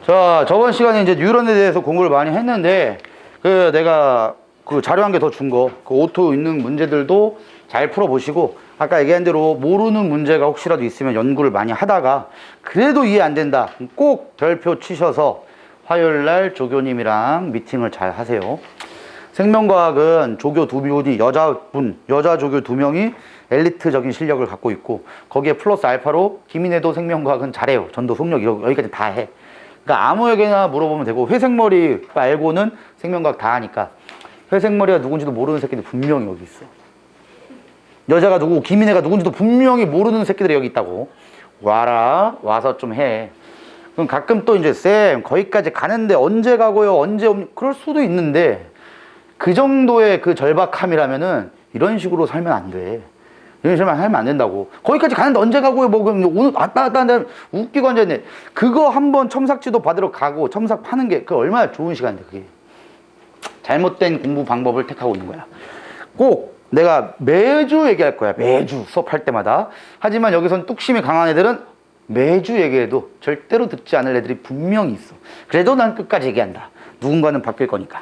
자, 저번 시간에 이제 뉴런에 대해서 공부를 많이 했는데, 내가 그 자료 한 개 더 준 거, 그 오토 있는 문제들도 잘 풀어보시고, 아까 얘기한 대로 모르는 문제가 혹시라도 있으면 연구를 많이 하다가, 그래도 이해 안 된다. 꼭 별표 치셔서 화요일 날 조교님이랑 미팅을 잘 하세요. 생명과학은 조교 두 분이 여자 조교 두 명이 엘리트적인 실력을 갖고 있고, 거기에 플러스 알파로 김인혜도 생명과학은 잘해요. 전도 속력 여기까지 다 해. 그러니까 아무에게나 물어보면 되고, 회색머리 말고는 생명과학 다 하니까. 회색머리가 누군지도 모르는 새끼들 분명히 여기 있어. 여자가 누구고 김인혜가 누군지도 분명히 모르는 새끼들이 여기 있다고. 와서 좀 해. 그럼 가끔 또 이제 쌤 거기까지 가는데 언제 가고요, 언제 그럴 수도 있는데, 그 정도의 그 절박함이라면은 이런 식으로 살면 안 돼. 이런 식으로 살면 안 된다고. 거기까지 가는데 언제 가고요, 뭐 오늘 왔다 갔다 하는데 웃기고 앉아있네. 그거 한번 첨삭지도 받으러 가고 첨삭 파는 게 그 얼마나 좋은 시간인데. 그게 잘못된 공부 방법을 택하고 있는 거야. 꼭 내가 매주 얘기할 거야. 매주 수업할 때마다. 하지만 여기선 뚝심이 강한 애들은 매주 얘기해도 절대로 듣지 않을 애들이 분명히 있어. 그래도 난 끝까지 얘기한다. 누군가는 바뀔 거니까.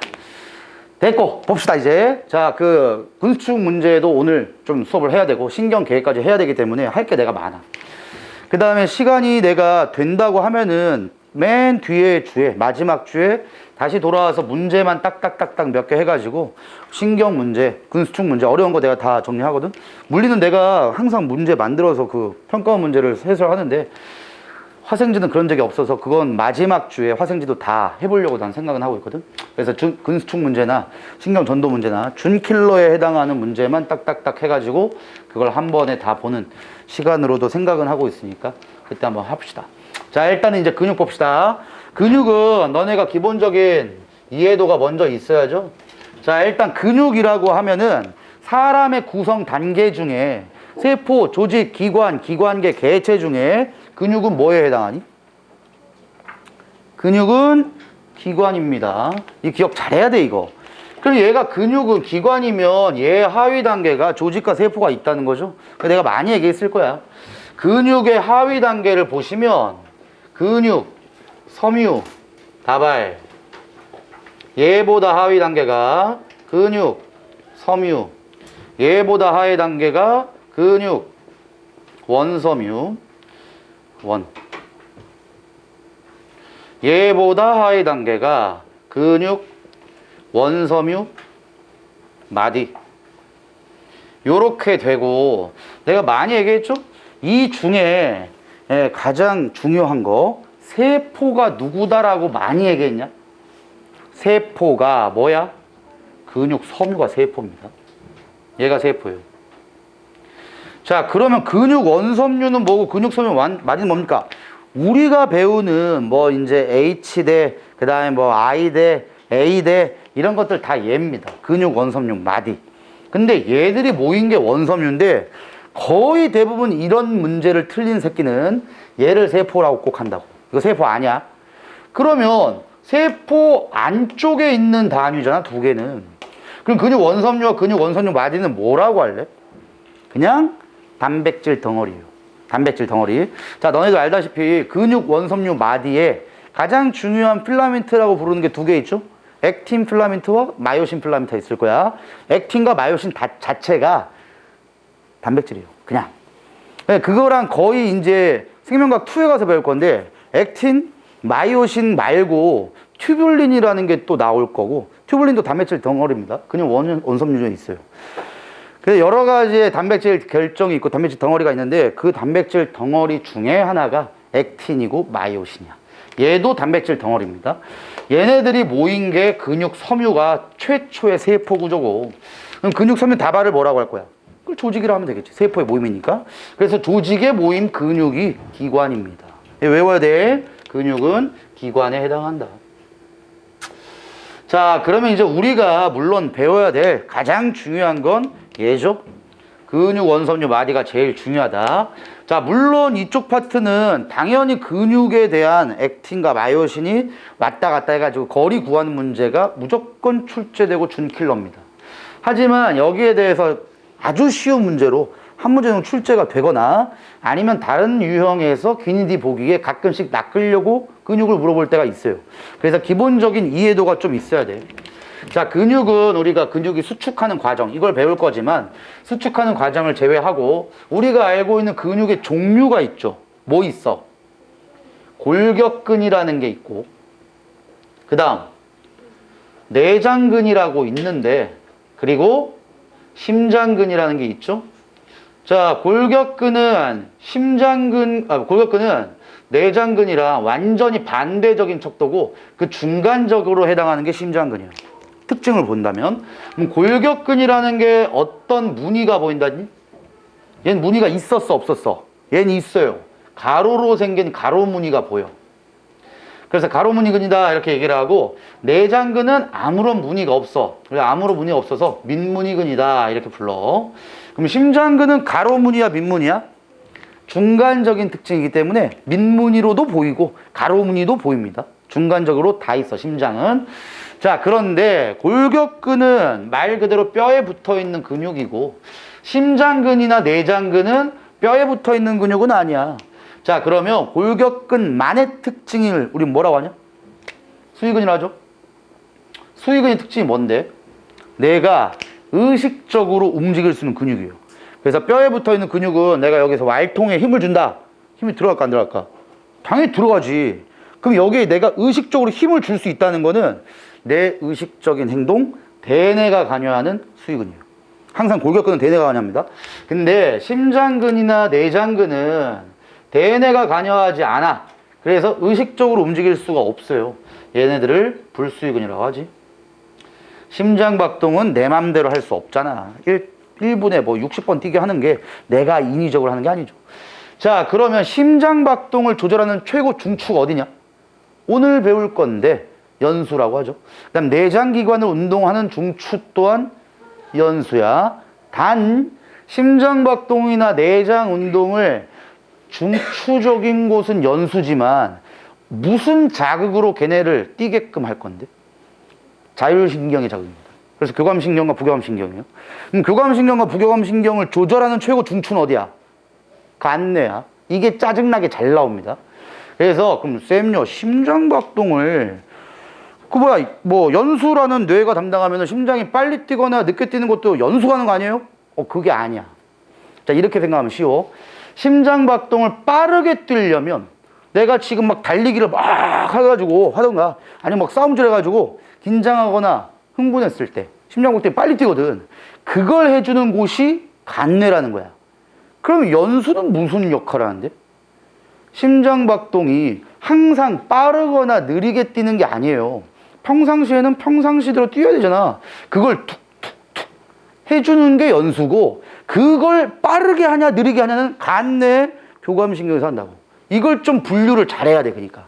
됐고, 봅시다, 이제. 자, 그 군수축 문제도 오늘 좀 수업을 해야 되고, 신경 계획까지 해야 되기 때문에 할 게 내가 많아. 그 다음에 시간이 내가 된다고 하면은 맨 뒤에 주에, 마지막 주에 다시 돌아와서 문제만 딱딱딱딱 몇 개 해가지고, 신경 문제, 군수축 문제, 어려운 거 내가 다 정리하거든? 물리는 내가 항상 문제 만들어서 그 평가원 문제를 해설하는데, 화생지는 그런 적이 없어서 그건 마지막 주에 화생지도 다 해보려고 난 생각은 하고 있거든. 그래서 근수축 문제나 신경 전도 문제나 준킬러에 해당하는 문제만 딱딱딱 해가지고 그걸 한 번에 다 보는 시간으로도 생각은 하고 있으니까 그때 한번 합시다. 자, 일단은 이제 근육 봅시다. 근육은 너네가 기본적인 이해도가 먼저 있어야죠. 자, 일단 근육이라고 하면은 사람의 구성 단계 중에 세포, 조직, 기관, 기관계, 개체 중에 근육은 뭐에 해당하니? 근육은 기관입니다. 이 기억 잘해야 돼, 이거. 그럼 얘가 근육은 기관이면 얘 하위 단계가 조직과 세포가 있다는 거죠. 내가 많이 얘기했을 거야. 근육의 하위 단계를 보시면 근육, 섬유, 다발. 얘보다 하위 단계가 근육, 섬유. 얘보다 하위 단계가 근육, 원섬유, 원. 얘보다 하위 단계가 근육, 원섬유, 마디. 요렇게 되고, 내가 많이 얘기했죠? 이 중에 가장 중요한 거, 세포가 누구다라고 많이 얘기했냐? 세포가 뭐야? 근육, 섬유가 세포입니다. 얘가 세포예요. 자, 그러면 근육 원섬유는 뭐고 근육 섬유 마디는 뭡니까? 우리가 배우는 뭐 이제 H대, 그 다음에 뭐 I대, A대 이런 것들 다 얘입니다. 근육 원섬유 마디. 근데 얘들이 모인 게 원섬유인데 거의 대부분 이런 문제를 틀린 새끼는 얘를 세포라고 꼭 한다고. 이거 세포 아니야? 그러면 세포 안쪽에 있는 단위잖아, 두 개는. 그럼 근육 원섬유와 근육 원섬유 마디는 뭐라고 할래? 그냥 단백질 덩어리예요. 단백질 덩어리. 자, 너희도 알다시피 근육 원섬유 마디에 가장 중요한 필라멘트라고 부르는 게 두 개 있죠? 액틴 필라멘트와 마요신 필라멘트가 있을 거야. 액틴과 마요신 자체가 단백질이에요. 그냥. 그거랑 거의 이제 생명과학 2에 가서 배울 건데, 액틴, 마요신 말고 튜뷸린이라는 게 또 나올 거고, 튜뷸린도 단백질 덩어리입니다. 그냥 원섬유 중에 있어요. 그래서 여러 가지의 단백질 결정이 있고 단백질 덩어리가 있는데 그 단백질 덩어리 중에 하나가 액틴이고 마요신이야. 얘도 단백질 덩어리입니다. 얘네들이 모인 게 근육 섬유가 최초의 세포 구조고, 그럼 근육 섬유 다발을 뭐라고 할 거야? 그걸 조직이라 하면 되겠지. 세포의 모임이니까. 그래서 조직의 모임 근육이 기관입니다. 외워야 돼. 근육은 기관에 해당한다. 자, 그러면 이제 우리가 물론 배워야 될 가장 중요한 건 얘죠. 근육 원섬유 마디가 제일 중요하다. 자, 물론 이쪽 파트는 당연히 근육에 대한 액틴과 마요신이 왔다 갔다 해가지고 거리 구하는 문제가 무조건 출제되고 준킬러입니다. 하지만 여기에 대해서 아주 쉬운 문제로 한 문제 정도 출제가 되거나 아니면 다른 유형에서 귀니디 보기에 가끔씩 낚으려고 근육을 물어볼 때가 있어요. 그래서 기본적인 이해도가 좀 있어야 돼. 자, 근육은 우리가 근육이 수축하는 과정, 이걸 배울 거지만 수축하는 과정을 제외하고 우리가 알고 있는 근육의 종류가 있죠. 뭐 있어? 골격근이라는 게 있고, 그 다음 내장근이라고 있는데, 그리고 심장근이라는 게 있죠. 자, 골격근은 골격근은 내장근이랑 완전히 반대적인 척도고 그 중간적으로 해당하는 게 심장근이에요. 특징을 본다면, 그럼 골격근이라는 게 어떤 무늬가 보인다니? 얘는 무늬가 있었어, 없었어? 얘는 있어요. 가로로 생긴 가로 무늬가 보여. 그래서 가로 무늬근이다 이렇게 얘기를 하고, 내장근은 아무런 무늬가 없어. 아무런 무늬가 없어서 민무늬근이다 이렇게 불러. 그럼 심장근은 가로 무늬야, 민무늬야? 중간적인 특징이기 때문에 민무늬로도 보이고 가로 무늬도 보입니다. 중간적으로 다 있어, 심장은. 자, 그런데 골격근은 말 그대로 뼈에 붙어 있는 근육이고, 심장근이나 내장근은 뼈에 붙어 있는 근육은 아니야. 자, 그러면 골격근만의 특징을 우리 뭐라고 하냐? 수위근이라 하죠. 수위근의 특징이 뭔데? 내가 의식적으로 움직일 수 있는 근육이에요. 그래서 뼈에 붙어 있는 근육은 내가 여기서 말통에 힘을 준다. 힘이 들어갈까 안 들어갈까? 당연히 들어가지. 그럼 여기에 내가 의식적으로 힘을 줄 수 있다는 거는 내 의식적인 행동, 대뇌가 관여하는 수위근이에요. 항상 골격근은 대뇌가 관여합니다. 근데 심장근이나 내장근은 대뇌가 관여하지 않아. 그래서 의식적으로 움직일 수가 없어요. 얘네들을 불수위근이라고 하지. 심장박동은 내 맘대로 할 수 없잖아. 1분에 뭐 60번 뛰게 하는 게 내가 인위적으로 하는 게 아니죠. 자, 그러면 심장박동을 조절하는 최고 중추가 어디냐? 오늘 배울 건데 연수라고 하죠. 그 다음 내장기관을 운동하는 중추 또한 연수야. 단 심장박동이나 내장 운동을 중추적인 곳은 연수지만 무슨 자극으로 걔네를 뛰게끔 할 건데? 자율신경의 자극입니다. 그래서 교감신경과 부교감신경이에요. 그럼 교감신경과 부교감신경을 조절하는 최고 중추는 어디야? 간뇌야. 이게 짜증나게 잘 나옵니다. 그래서 그럼 쌤요, 심장박동을 뭐 연수라는 뇌가 담당하면 심장이 빨리 뛰거나 늦게 뛰는 것도 연수가 하는 거 아니에요? 그게 아니야. 자, 이렇게 생각하면 쉬워. 심장박동을 빠르게 뛰려면 내가 지금 막 달리기를 막 해가지고 하던가 아니면 막 싸움질 해가지고 긴장하거나 흥분했을 때 심장박동이 빨리 뛰거든. 그걸 해주는 곳이 간뇌라는 거야. 그럼 연수는 무슨 역할을 하는데? 심장박동이 항상 빠르거나 느리게 뛰는 게 아니에요. 평상시에는 평상시대로 뛰어야 되잖아. 그걸 툭툭툭 해주는 게 연수고, 그걸 빠르게 하냐 느리게 하냐는 간뇌 교감신경에서 한다고. 이걸 좀 분류를 잘해야 돼. 그러니까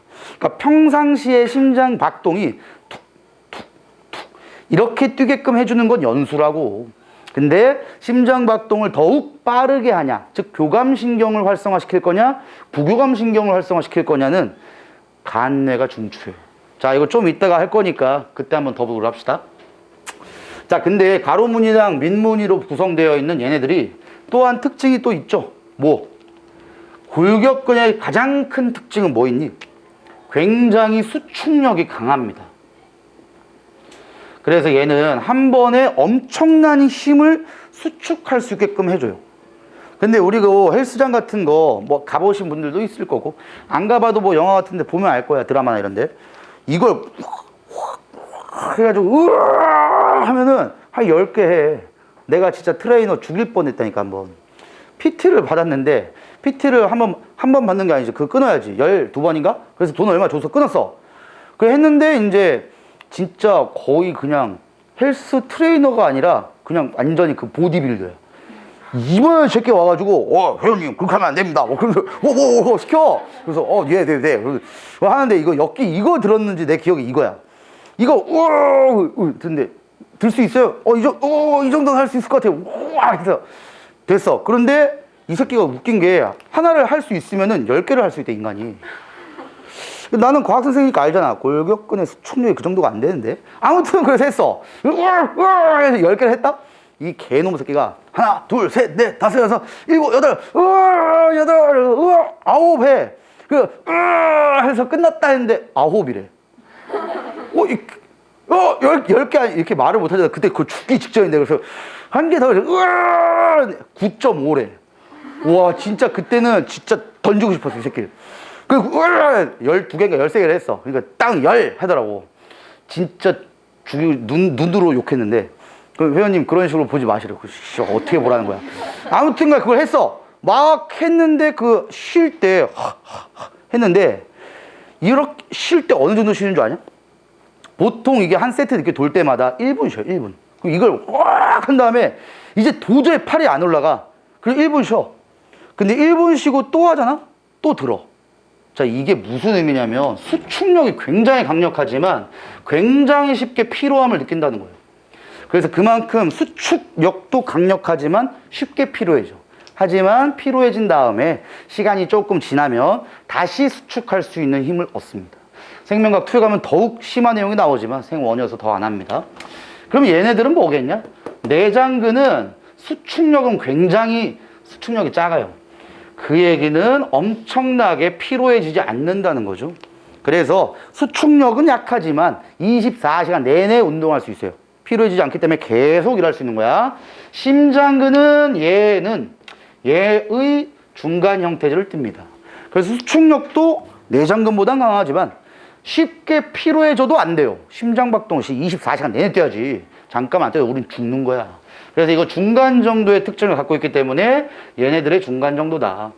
평상시에 심장박동이 툭툭툭 이렇게 뛰게끔 해주는 건 연수라고. 근데 심장박동을 더욱 빠르게 하냐, 즉 교감신경을 활성화시킬 거냐 부교감신경을 활성화시킬 거냐는 간뇌가 중추예요. 자, 이거 좀 이따가 할 거니까 그때 한번 더 보도록 합시다. 자, 근데 가로무늬랑 민무늬로 구성되어 있는 얘네들이 또한 특징이 또 있죠. 뭐? 골격근의 가장 큰 특징은 뭐 있니? 굉장히 수축력이 강합니다. 그래서 얘는 한 번에 엄청난 힘을 수축할 수 있게끔 해줘요. 근데 우리가 헬스장 같은 거 뭐 가보신 분들도 있을 거고, 안 가봐도 뭐 영화 같은 데 보면 알 거야. 드라마나 이런 데. 이걸 해가지고 으아 하면은 한 10개 해. 내가 진짜 트레이너 죽일 뻔했다니까. 한번 PT를 받았는데, PT를 한 번 받는 게 아니지. 그거 끊어야지. 12번인가? 그래서 돈 얼마 줘서 끊었어. 그래 했는데 이제 진짜 거의 그냥 헬스 트레이너가 아니라 그냥 완전히 그 보디빌더야. 이번에 새끼 와가지고 회원님 그렇게 하면 안 됩니다. 그래서 시켜. 그래서 네. 그래서 하는데 이거 이거 들었는지 내 기억이 이거야. 이거 근데 들 수 있어요? 이 정도는 할 수 있을 것 같아요. 그래서 됐어. 그런데 이 새끼가 웃긴 게 하나를 할 수 있으면은 10개를 할 수 있대, 인간이. 나는 과학 선생이니까 알잖아. 골격근의 수축력이 그 정도가 안 되는데. 아무튼 그래서 했어. 10개를 했다? 이 개놈 새끼가 하나, 둘, 셋, 넷, 다섯, 여섯, 일곱, 여덟, 여덟, 아홉 해. 해서 끝났다 했는데 아홉이래. 열 개 이렇게 말을 못 하잖아. 그때 그 죽기 직전인데. 그래서 한 개 더, 9.5래. 와, 진짜 그때는 진짜 던지고 싶었어, 이 새끼를. 그, 12개인가 13개를 했어. 그러니까 딱 열 하더라고. 진짜 눈으로 욕했는데. 그 회원님 그런 식으로 보지 마시라고. 어떻게 보라는 거야. 아무튼간 그걸 했어. 막 했는데 그 쉴 때, 했는데, 이렇게 쉴 때 어느 정도 쉬는 줄 아냐? 보통 이게 한 세트 이렇게 돌 때마다 1분 쉬어, 1분. 그럼 이걸 확 한 다음에 이제 도저히 팔이 안 올라가. 그럼 1분 쉬어. 근데 1분 쉬고 또 하잖아? 또 들어. 자, 이게 무슨 의미냐면 수축력이 굉장히 강력하지만 굉장히 쉽게 피로함을 느낀다는 거예요. 그래서 그만큼 수축력도 강력하지만 쉽게 피로해져. 하지만 피로해진 다음에 시간이 조금 지나면 다시 수축할 수 있는 힘을 얻습니다. 생명과학 2에 가면 더욱 심한 내용이 나오지만 생1이어서 더 안 합니다. 그럼 얘네들은 뭐겠냐? 내장근은 수축력은 굉장히 수축력이 작아요. 그 얘기는 엄청나게 피로해지지 않는다는 거죠. 그래서 수축력은 약하지만 24시간 내내 운동할 수 있어요. 피로해지지 않기 때문에 계속 일할 수 있는 거야. 심장근은 얘의 중간 형태를 띱니다. 그래서 수축력도 내장근보다 강하지만 쉽게 피로해져도 안 돼요. 심장박동 시 24시간 내내 뛰어야지. 잠깐만 안 뛰어도 우린 죽는 거야. 그래서 이거 중간 정도의 특징을 갖고 있기 때문에 얘네들의 중간 정도다.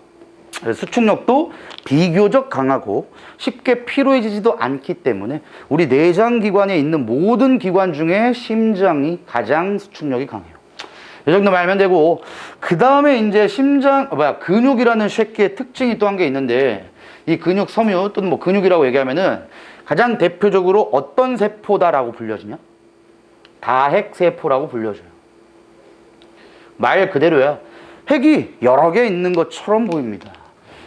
수축력도 비교적 강하고 쉽게 피로해지지도 않기 때문에 우리 내장기관에 있는 모든 기관 중에 심장이 가장 수축력이 강해요. 이 정도만 알면 되고, 그 다음에 이제 근육이라는 새끼의 특징이 또 한 게 있는데, 이 근육 섬유 또는 뭐 근육이라고 얘기하면은 가장 대표적으로 어떤 세포다라고 불려지냐? 다핵세포라고 불려져요. 말 그대로야. 핵이 여러 개 있는 것처럼 보입니다.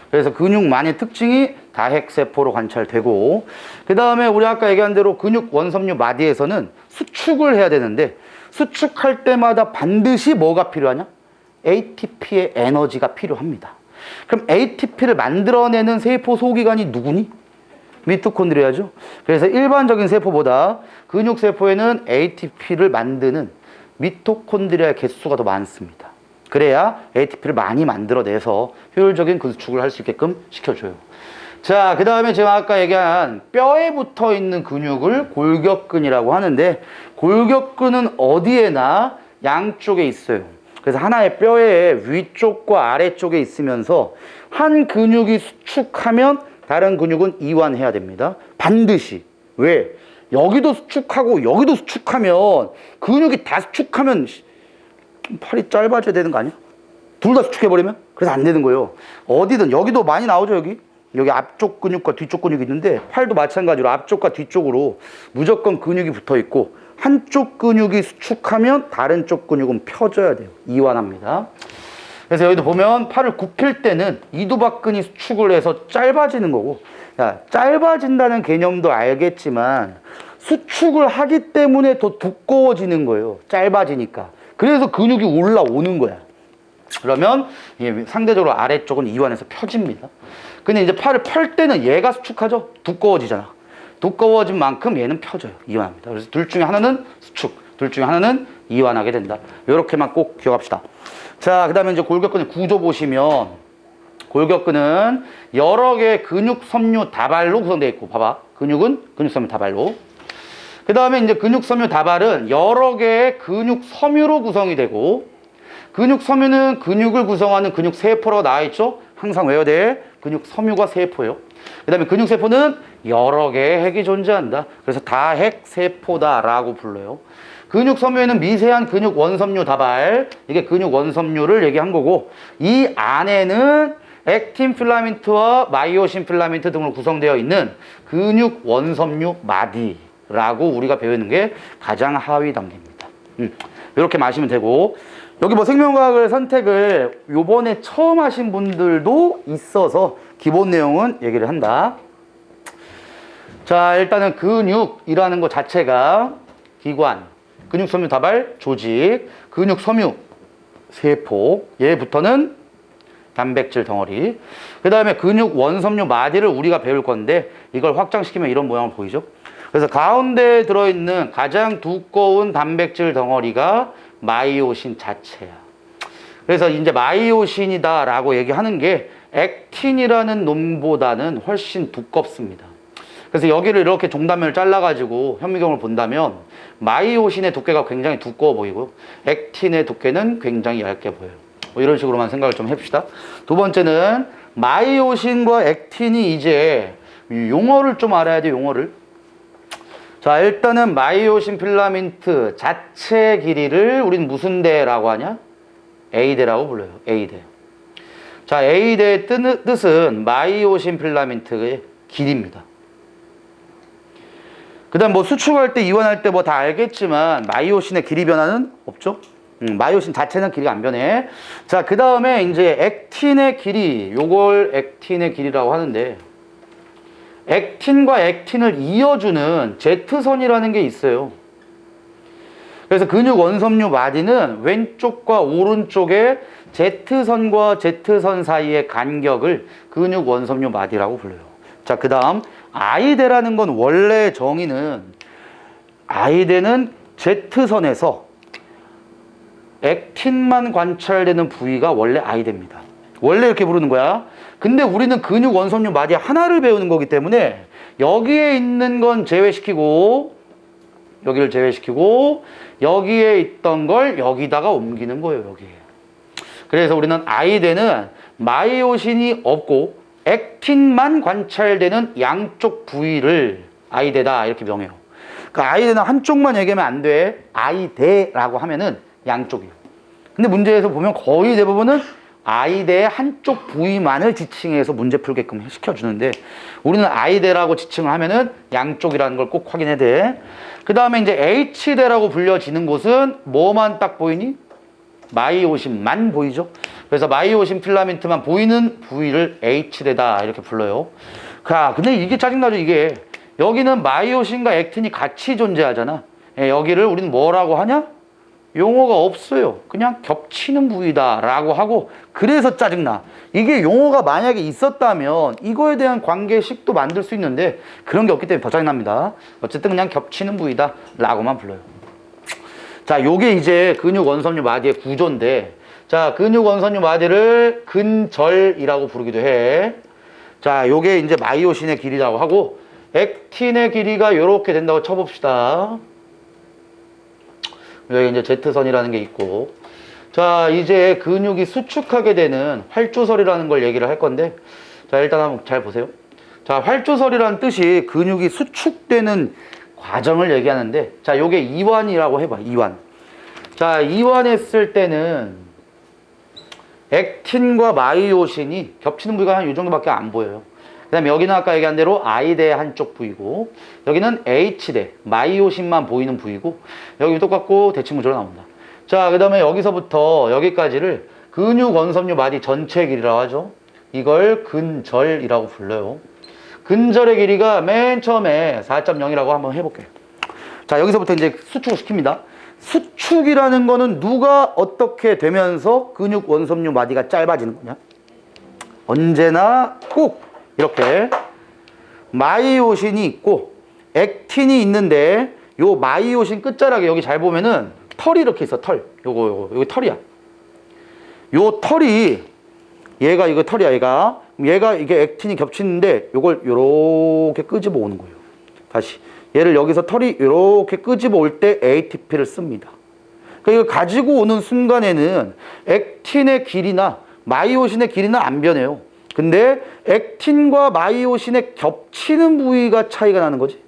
그래서 근육만의 특징이 다핵세포로 관찰되고, 그 다음에 우리 아까 얘기한 대로 근육 원섬유 마디에서는 수축을 해야 되는데, 수축할 때마다 반드시 뭐가 필요하냐? ATP의 에너지가 필요합니다. 그럼 ATP를 만들어내는 세포 소기관이 누구니? 미토콘드리아죠. 그래서 일반적인 세포보다 근육세포에는 ATP를 만드는 미토콘드리아의 개수가 더 많습니다. 그래야 ATP를 많이 만들어내서 효율적인 근수축을 할 수 있게끔 시켜줘요. 자, 그 다음에 제가 아까 얘기한 뼈에 붙어 있는 근육을 골격근이라고 하는데, 골격근은 어디에나 양쪽에 있어요. 그래서 하나의 뼈의 위쪽과 아래쪽에 있으면서 한 근육이 수축하면 다른 근육은 이완해야 됩니다. 반드시. 왜? 여기도 수축하고 여기도 수축하면 근육이 다 수축하면 팔이 짧아져야 되는 거 아니야? 둘 다 수축해버리면? 그래서 안 되는 거예요. 어디든 여기도 많이 나오죠, 여기 앞쪽 근육과 뒤쪽 근육이 있는데 팔도 마찬가지로 앞쪽과 뒤쪽으로 무조건 근육이 붙어 있고 한쪽 근육이 수축하면 다른 쪽 근육은 펴져야 돼요. 이완합니다. 그래서 여기도 보면 팔을 굽힐 때는 이두박근이 수축을 해서 짧아지는 거고, 야, 짧아진다는 개념도 알겠지만 수축을 하기 때문에 더 두꺼워지는 거예요. 짧아지니까. 그래서 근육이 올라오는 거야. 그러면 상대적으로 아래쪽은 이완해서 펴집니다. 근데 이제 팔을 펼 때는 얘가 수축하죠? 두꺼워지잖아. 두꺼워진 만큼 얘는 펴져요. 이완합니다. 그래서 둘 중에 하나는 수축, 둘 중에 하나는 이완하게 된다. 이렇게만 꼭 기억합시다. 자, 그 다음에 이제 골격근의 구조 보시면, 골격근은 여러 개의 근육 섬유 다발로 구성되어 있고, 봐봐. 근육은 근육 섬유 다발로. 그 다음에 이제 근육 섬유 다발은 여러 개의 근육 섬유로 구성이 되고, 근육 섬유는 근육을 구성하는 근육 세포라고 나와 있죠? 항상 외워야 돼. 근육 섬유가 세포예요. 그 다음에 근육 세포는 여러 개의 핵이 존재한다. 그래서 다핵 세포다라고 불러요. 근육 섬유에는 미세한 근육 원섬유 다발, 이게 근육 원섬유를 얘기한 거고, 이 안에는 액틴 필라멘트와 마이오신 필라멘트 등으로 구성되어 있는 근육 원섬유 마디라고 우리가 배우는 게 가장 하위 단계입니다. 이렇게 마시면 되고, 여기 뭐 생명과학을 선택을 요번에 처음 하신 분들도 있어서 기본 내용은 얘기를 한다. 자, 일단은 근육이라는 것 자체가 기관, 근육섬유 다발, 조직, 근육섬유, 세포, 얘부터는 단백질 덩어리. 그 다음에 근육 원섬유 마디를 우리가 배울 건데 이걸 확장시키면 이런 모양을 보이죠. 그래서 가운데에 들어있는 가장 두꺼운 단백질 덩어리가 마이오신 자체야. 그래서 이제 마이오신이다 라고 얘기하는 게 액틴이라는 놈보다는 훨씬 두껍습니다. 그래서 여기를 이렇게 종단면을 잘라가지고 현미경을 본다면 마이오신의 두께가 굉장히 두꺼워 보이고 액틴의 두께는 굉장히 얇게 보여요. 뭐 이런 식으로만 생각을 좀 해봅시다. 두 번째는 마이오신과 액틴이 이제 용어를 좀 알아야 돼, 용어를. 자, 일단은 마이오신 필라멘트 자체 길이를 우린 무슨 대라고 하냐? A대라고 불러요. A대. 자, A대의 뜻은 마이오신 필라멘트의 길이입니다. 그 다음 뭐 수축할 때, 이완할 때 뭐 다 알겠지만 마이오신의 길이 변화는 없죠? 마이오신 자체는 길이가 안 변해. 자, 그 다음에 이제 액틴의 길이, 요걸 액틴의 길이라고 하는데 액틴과 액틴을 이어주는 Z선이라는 게 있어요. 그래서 근육 원섬유 마디는 왼쪽과 오른쪽의 Z선과 Z선 사이의 간격을 근육 원섬유 마디라고 불러요. 자, 그 다음 I대라는 건 원래 정의는 I대는 Z선에서 액틴만 관찰되는 부위가 원래 I대입니다. 원래 이렇게 부르는 거야. 근데 우리는 근육 원섬유 마디 하나를 배우는 거기 때문에 여기에 있는 건 제외시키고 여기를 제외시키고 여기에 있던 걸 여기다가 옮기는 거예요. 여기에. 그래서 우리는 I대는 마이오신이 없고 액틴만 관찰되는 양쪽 부위를 I대다 이렇게 명해요. 그러니까 I대는 한쪽만 얘기하면 안 돼. I대라고 하면은 양쪽이에요. 근데 문제에서 보면 거의 대부분은 I대의 한쪽 부위만을 지칭해서 문제 풀게끔 시켜주는데 우리는 I대라고 지칭을 하면은 양쪽이라는 걸 꼭 확인해야 돼. 그 다음에 이제 H대라고 불려지는 곳은 뭐만 딱 보이니? 마이오신만 보이죠. 그래서 마이오신 필라멘트만 보이는 부위를 H대다 이렇게 불러요. 근데 이게 짜증나죠. 이게 여기는 마이오신과 액틴이 같이 존재하잖아. 여기를 우리는 뭐라고 하냐? 용어가 없어요. 그냥 겹치는 부위다 라고 하고 그래서 짜증나. 이게 용어가 만약에 있었다면 이거에 대한 관계식도 만들 수 있는데 그런 게 없기 때문에 더 짜증납니다. 어쨌든 그냥 겹치는 부위다 라고만 불러요. 자, 요게 이제 근육 원섬유 마디의 구조인데 자, 근육 원섬유 마디를 근절이라고 부르기도 해. 자, 요게 이제 마이오신의 길이라고 하고 액틴의 길이가 요렇게 된다고 쳐봅시다. 여기 이제 Z선이라는 게 있고 자, 이제 근육이 수축하게 되는 활주설이라는 걸 얘기를 할 건데 자, 일단 한번 잘 보세요. 자, 활주설이라는 뜻이 근육이 수축되는 과정을 얘기하는데 자, 요게 이완이라고 해봐. 이완. 자, 이완했을 때는 액틴과 마이오신이 겹치는 부위가 한 이 정도밖에 안 보여요. 그 다음에 여기는 아까 얘기한 대로 I대 한쪽 부위고 여기는 H대 마이오신만 보이는 부위고 여기 똑같고 대칭구조로 나온다. 자, 그 다음에 여기서부터 여기까지를 근육 원섬유 마디 전체 길이라고 하죠. 이걸 근절이라고 불러요. 근절의 길이가 맨 처음에 4.0이라고 한번 해볼게요. 자, 여기서부터 이제 수축을 시킵니다. 수축이라는 거는 누가 어떻게 되면서 근육 원섬유 마디가 짧아지는 거냐? 언제나 꼭 이렇게 마이오신이 있고 액틴이 있는데 요 마이오신 끝자락에 여기 잘 보면은 털이 이렇게 있어. 털. 요거 털이야. 요 털이 얘가 이거 털이야. 얘가 이게 액틴이 겹치는데 요걸 요렇게 끄집어 오는 거예요. 다시 얘를 여기서 털이 요렇게 끄집어 올 때 ATP를 씁니다. 그러니까 이걸 가지고 오는 순간에는 액틴의 길이나 마이오신의 길이는 안 변해요. 근데 액틴과 마이오신의 겹치는 부위가 차이가 나는 거지.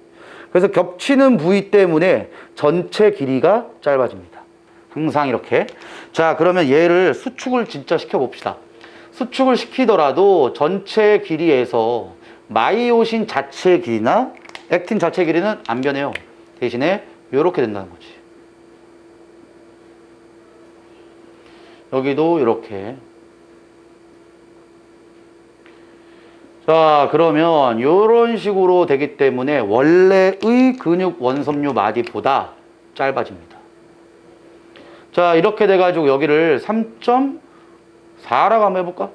그래서 겹치는 부위 때문에 전체 길이가 짧아집니다. 항상 이렇게. 자, 그러면 얘를 수축을 진짜 시켜봅시다. 수축을 시키더라도 전체 길이에서 마이오신 자체 길이나 액틴 자체 길이는 안 변해요. 대신에 이렇게 된다는 거지. 여기도 이렇게. 자, 그러면 이런 식으로 되기 때문에 원래의 근육 원섬유 마디보다 짧아집니다. 자, 이렇게 돼가지고 여기를 3.4라고 한번 해볼까?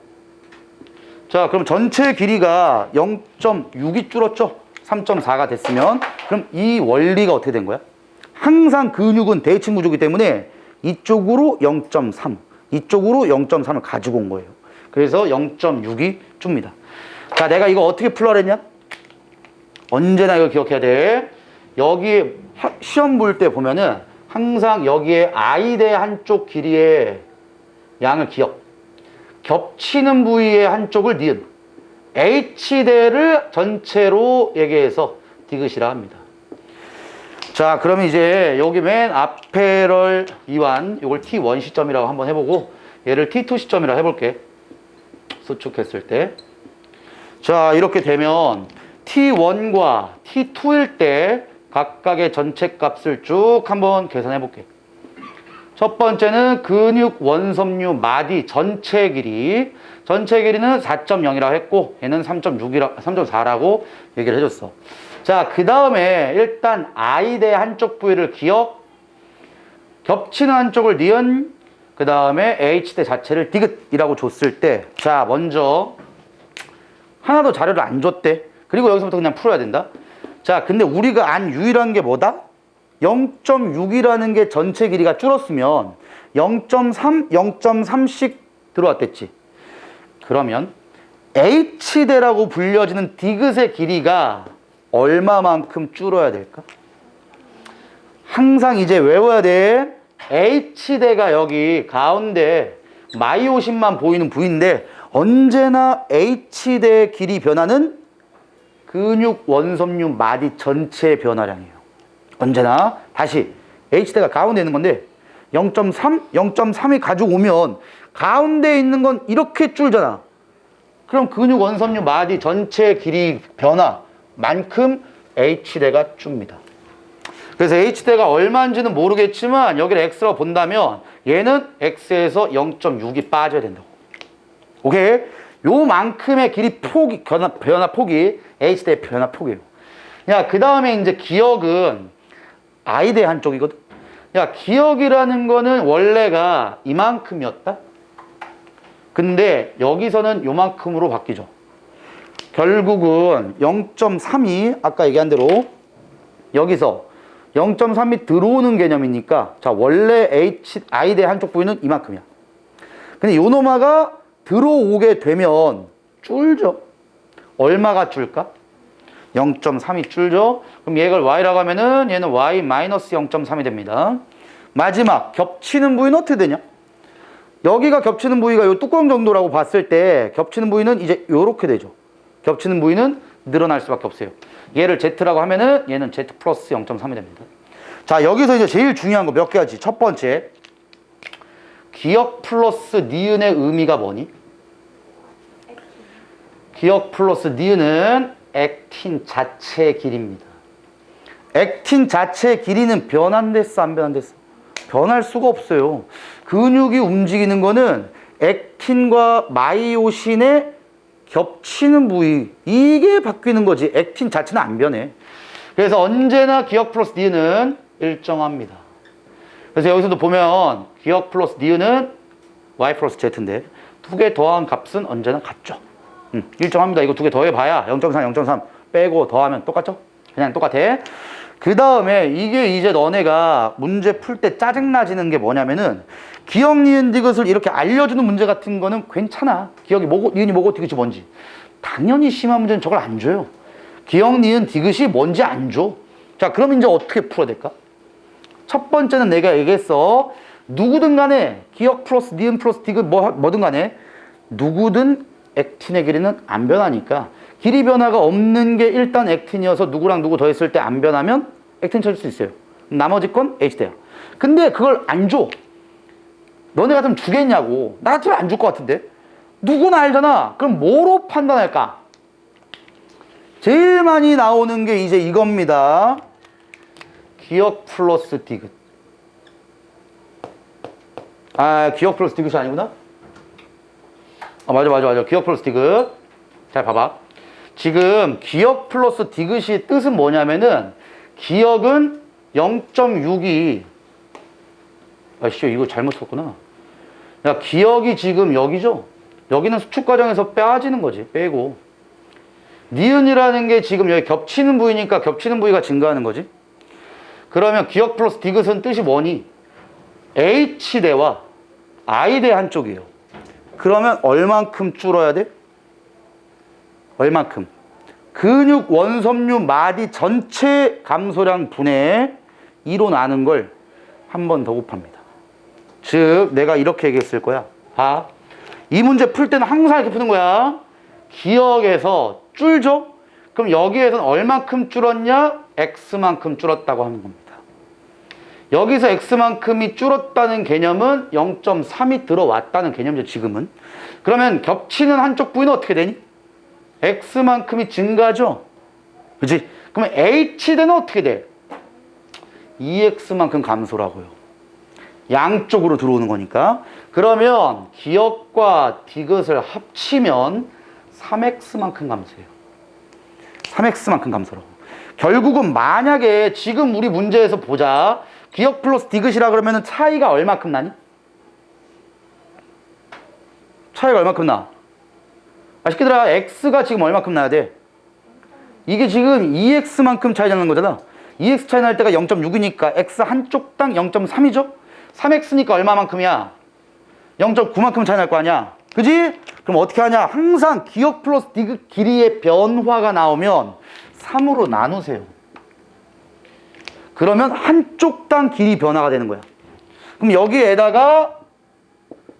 자, 그럼 전체 길이가 0.6이 줄었죠? 3.4가 됐으면 그럼 이 원리가 어떻게 된 거야? 항상 근육은 대칭 구조이기 때문에 이쪽으로 0.3, 이쪽으로 0.3을 가지고 온 거예요. 그래서 0.6이 줍니다. 자, 내가 이거 어떻게 풀라 그랬냐? 언제나 이거 기억해야 돼. 여기 시험 볼 때 보면은 항상 여기에 I대 한쪽 길이의 양을 기억. 겹치는 부위의 한쪽을 니은. H대를 전체로 얘기해서 디귿이라 합니다. 자, 그러면 이제 여기 맨 앞에를 이완, 이걸 T1 시점이라고 한번 해보고 얘를 T2 시점이라고 해볼게. 수축했을 때. 자, 이렇게 되면 T1과 T2일 때 각각의 전체 값을 쭉 한번 계산해 볼게. 첫 번째는 근육 원섬유 마디 전체 길이. 전체 길이는 4.0이라고 했고 얘는 3.4라고 얘기를 해줬어. 자, 그 다음에 일단 I대 한쪽 부위를 기억, 겹치는 한쪽을 니은, 그 다음에 H대 자체를 디귿이라고 줬을 때, 자, 먼저 하나도 자료를 안 줬대. 그리고 여기서부터 그냥 풀어야 된다. 자, 근데 우리가 안 유일한 게 뭐다? 0.6이라는 게 전체 길이가 줄었으면 0.3, 0.3씩 들어왔댔지. 그러면 H대라고 불려지는 디귿의 길이가 얼마만큼 줄어야 될까? 항상 이제 외워야 돼. H대가 여기 가운데 마이오신만 보이는 부위인데 언제나 H대의 길이 변화는 근육 원섬유 마디 전체의 변화량이에요. 언제나 다시 H대가 가운데 있는 건데 0.3, 0.3이 가지고 오면 가운데 있는 건 이렇게 줄잖아. 그럼 근육 원섬유 마디 전체 길이 변화만큼 H대가 줍니다. 그래서 H대가 얼마인지는 모르겠지만 여기를 X라고 본다면 얘는 X에서 0.6이 빠져야 된다고. 오케이? 요만큼의 길이 폭이, 변화 폭이 H대의 변화 폭이에요. 야, 그 다음에 이제 기억은 I대 한쪽이거든? 야, 기억이라는 거는 원래가 이만큼이었다? 근데 여기서는 요만큼으로 바뀌죠. 결국은 0.3이 아까 얘기한 대로 여기서 0.3이 들어오는 개념이니까 자, 원래 I대 한쪽 부위는 이만큼이야. 근데 요 노마가 들어오게 되면 줄죠. 얼마가 줄까? 0.3이 줄죠. 그럼 얘를 Y라고 하면은 얘는 Y-0.3이 됩니다. 마지막 겹치는 부위는 어떻게 되냐? 여기가 겹치는 부위가 요 뚜껑 정도라고 봤을 때 겹치는 부위는 이제 요렇게 되죠. 겹치는 부위는 늘어날 수밖에 없어요. 얘를 Z라고 하면은 얘는 Z 플러스 0.3이 됩니다. 자, 여기서 이제 제일 중요한 거 몇 가지. 첫 번째, 기억 플러스 니은의 의미가 뭐니? 기억 플러스 니은은 액틴 자체의 길이입니다. 액틴 자체의 길이는 변환됐어, 안 변환됐어? 변할 수가 없어요. 근육이 움직이는 거는 액틴과 마이오신의 겹치는 부위, 이게 바뀌는 거지. 액틴 자체는 안 변해. 그래서 언제나 기억 플러스 니은은 일정합니다. 그래서 여기서도 보면 기억 플러스 니은은 Y 플러스 Z인데 두 개 더한 값은 언제나 같죠. 일정합니다. 이거 두 개 더해봐야 0.4, 0.3 빼고 더하면 똑같죠? 그냥 똑같아. 그 다음에 이게 이제 너네가 문제 풀 때 짜증나지는 게 뭐냐면은 기억, 니은, 디귿을 이렇게 알려주는 문제 같은 거는 괜찮아. 기억이 뭐고, 니은이 뭐고, 디귿이 뭔지. 당연히 심한 문제는 저걸 안 줘요. 기억, 니은, 디귿이 뭔지 안 줘. 자, 그럼 이제 어떻게 풀어야 될까? 첫 번째는 내가 얘기했어. 누구든 간에 기억 플러스 니은 플러스 디귿 뭐든 간에 누구든 액틴의 길이는 안 변하니까 길이 변화가 없는 게 일단 액틴이어서 누구랑 누구 더했을 때 안 변하면 액틴 찾을 수 있어요. 나머지 건 H대야. 근데 그걸 안 줘. 너네 같으면 주겠냐고. 나 같으면 안 줄 것 같은데. 누구나 알잖아. 그럼 뭐로 판단할까? 제일 많이 나오는 게 이제 이겁니다. 기억 플러스 디귿. 아, 기억 플러스 디귿이 아니구나? 맞아. 기억 플러스 디귿. 잘 봐봐. 지금 기억 플러스 디귿이 뜻은 뭐냐면은 기억은 0.6이 아씨 이거 잘못 썼구나. 야, 기억이 지금 여기죠? 여기는 수축 과정에서 빠지는 거지. 빼고. 니은이라는 게 지금 여기 겹치는 부위니까 겹치는 부위가 증가하는 거지. 그러면 기억 플러스 디귿은 뜻이 뭐니? H대와 I대 한쪽이에요. 그러면 얼만큼 줄어야 돼? 얼만큼? 근육 원섬유 마디 전체 감소량 분의 2로 나눈 걸 한 번 더 곱합니다. 즉 내가 이렇게 얘기했을 거야. 봐. 이 문제 풀 때는 항상 이렇게 푸는 거야. 기억에서 줄죠? 그럼 여기에서는 얼만큼 줄었냐? X만큼 줄었다고 하는 겁니다. 여기서 X만큼이 줄었다는 개념은 0.3이 들어왔다는 개념이죠, 지금은. 그러면 겹치는 한쪽 부위는 어떻게 되니? X만큼이 증가죠? 그치? 그러면 H대는 어떻게 돼? 2X만큼 감소라고요. 양쪽으로 들어오는 거니까. 그러면 기억과 디귿을 합치면 3X만큼 감소해요. 3X만큼 감소라고. 결국은 만약에 지금 우리 문제에서 보자. 기억 플러스 디귿이라 그러면 차이가 얼마큼 나니? 차이가 얼마큼 나? 아쉽게들아 X가 지금 얼마큼 나야 돼? 이게 지금 2X만큼 차이 나는 거잖아. 2X 차이 날 때가 0.6이니까 X 한쪽당 0.3이죠? 3X니까 얼마만큼이야? 0.9만큼 차이 날 거 아니야? 그지? 그럼 어떻게 하냐? 항상 기억 플러스 디귿 길이의 변화가 나오면 3으로 나누세요. 그러면 한쪽당 길이 변화가 되는 거야. 그럼 여기에다가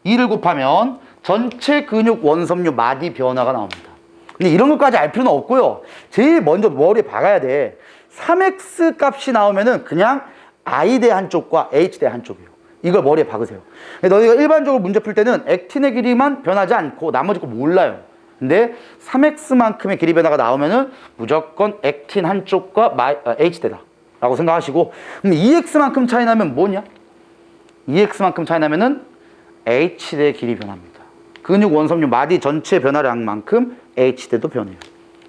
2를 곱하면 전체 근육 원섬유 마디 변화가 나옵니다. 근데 이런 것까지 알 필요는 없고요. 제일 먼저 머리에 박아야 돼. 3x 값이 나오면은 그냥 I대 한쪽과 H대 한쪽이에요. 이걸 머리에 박으세요. 너희가 일반적으로 문제 풀 때는 액틴의 길이만 변하지 않고 나머지 거 몰라요. 근데 3x만큼의 길이 변화가 나오면은 무조건 액틴 한쪽과 H대다 라고 생각하시고, 그럼 2x만큼 차이 나면 뭐냐? 2x만큼 차이 나면은 H대 길이 변합니다. 근육 원섬유 마디 전체 변화량만큼 H대도 변해요.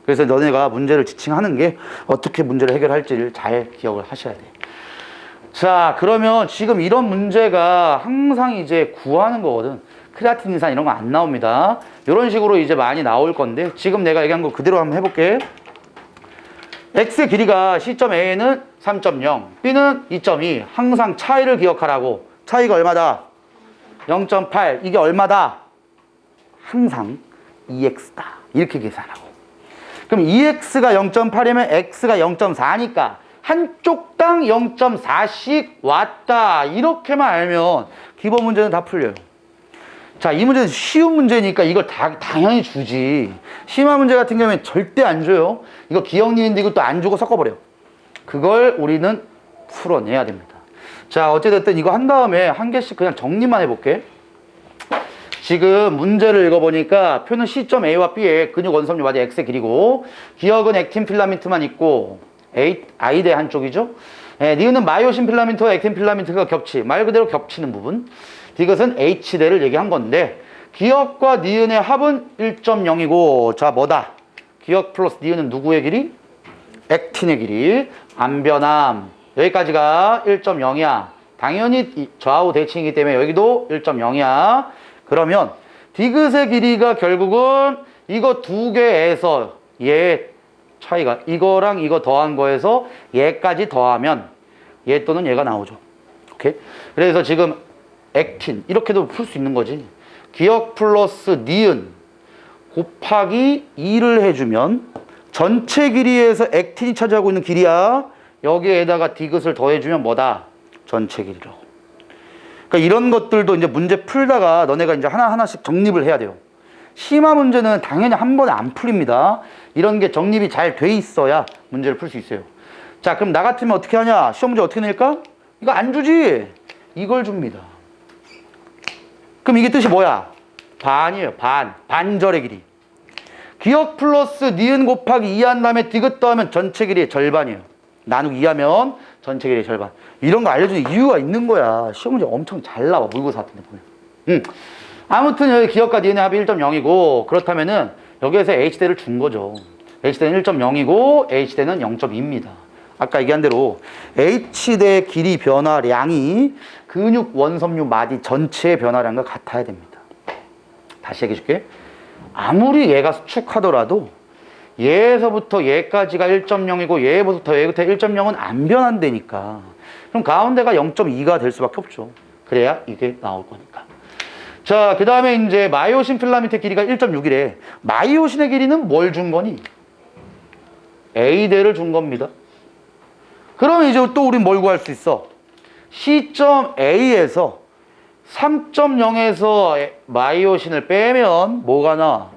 그래서 너네가 문제를 지칭하는 게 어떻게 문제를 해결할지를 잘 기억을 하셔야 돼. 자, 그러면 지금 이런 문제가 항상 이제 구하는 거거든. 크레아틴 인산 이런 거 안 나옵니다. 이런 식으로 이제 많이 나올 건데, 지금 내가 얘기한 거 그대로 한번 해볼게. X의 길이가 C점 A는 3.0, B는 2.2. 항상 차이를 기억하라고. 차이가 얼마다? 0.8. 이게 얼마다? 항상 2X다. 이렇게 계산하고. 그럼 2X가 0.8이면 X가 0.4니까 한쪽당 0.4씩 왔다. 이렇게만 알면 기본 문제는 다 풀려요. 자, 이 문제는 쉬운 문제니까 이걸 당연히 주지. 심화 문제 같은 경우에는 절대 안 줘요. 이거 기억니인데 이것도 안 주고 섞어버려. 그걸 우리는 풀어내야 됩니다. 자, 어찌됐든 이거 한 다음에 한 개씩 그냥 정리만 해볼게. 지금 문제를 읽어보니까 표는 C점 A와 B의 근육 원섬유 마디 X의 길이고, 기억은 액틴 필라멘트만 있고 I대 한쪽이죠. 니은은 마이오신 필라멘트와 액틴 필라멘트가 말 그대로 겹치는 부분. 디귿은 H대를 얘기한 건데, 기억과 니은의 합은 1.0이고, 자 뭐다? 기억 플러스 니은은 누구의 길이? 액틴의 길이. 안 변함. 여기까지가 1.0이야. 당연히 좌우 대칭이기 때문에 여기도 1.0이야. 그러면 디귿의 길이가 결국은 이거 두 개에서 얘 차이가, 이거랑 이거 더한 거에서 얘까지 더하면 얘 또는 얘가 나오죠. 오케이? 그래서 지금 액틴 이렇게도 풀 수 있는 거지. 기억 플러스 니은 곱하기 2를 해주면 전체 길이에서 액틴이 차지하고 있는 길이야. 여기에다가 디귿을 더해주면 뭐다? 전체 길이라고. 그러니까 이런 것들도 이제 문제 풀다가 너네가 이제 하나하나씩 정립을 해야 돼요. 심화 문제는 당연히 한 번에 안 풀립니다. 이런 게 정립이 잘 돼 있어야 문제를 풀 수 있어요. 자, 그럼 나 같으면 어떻게 하냐? 시험 문제 어떻게 낼까? 이거 안 주지? 이걸 줍니다. 그럼 이게 뜻이 뭐야? 반이에요. 반절의 길이. 기억 플러스 니은 곱하기 2 한 다음에 디귿 더하면 전체 길이의 절반이에요. 나누기 2하면 전체 길이의 절반. 이런 거 알려주는 이유가 있는 거야. 시험 문제 엄청 잘 나와. 모의고사 같은 데 보면. 아무튼 여기 기억과 니은의 합이 1.0이고, 그렇다면은 여기에서 H대를 준 거죠. H대는 1.0이고 H대는 0.2입니다. 아까 얘기한 대로 H대 길이 변화량이 근육 원섬유 마디 전체의 변화량과 같아야 됩니다. 다시 얘기해 줄게. 아무리 얘가 수축하더라도 얘에서부터 얘까지가 1.0이고 얘부터 1.0은 안 변한다니까. 그럼 가운데가 0.2가 될 수밖에 없죠. 그래야 이게 나올 거니까. 자, 그 다음에 이제 마이오신 필라멘트의 길이가 1.6이래. 마이오신의 길이는 뭘 준 거니? A대를 준 겁니다. 그럼 이제 또 우린 뭘 구할 수 있어? 시점 A에서 3.0에서 마이오신을 빼면 뭐가 나?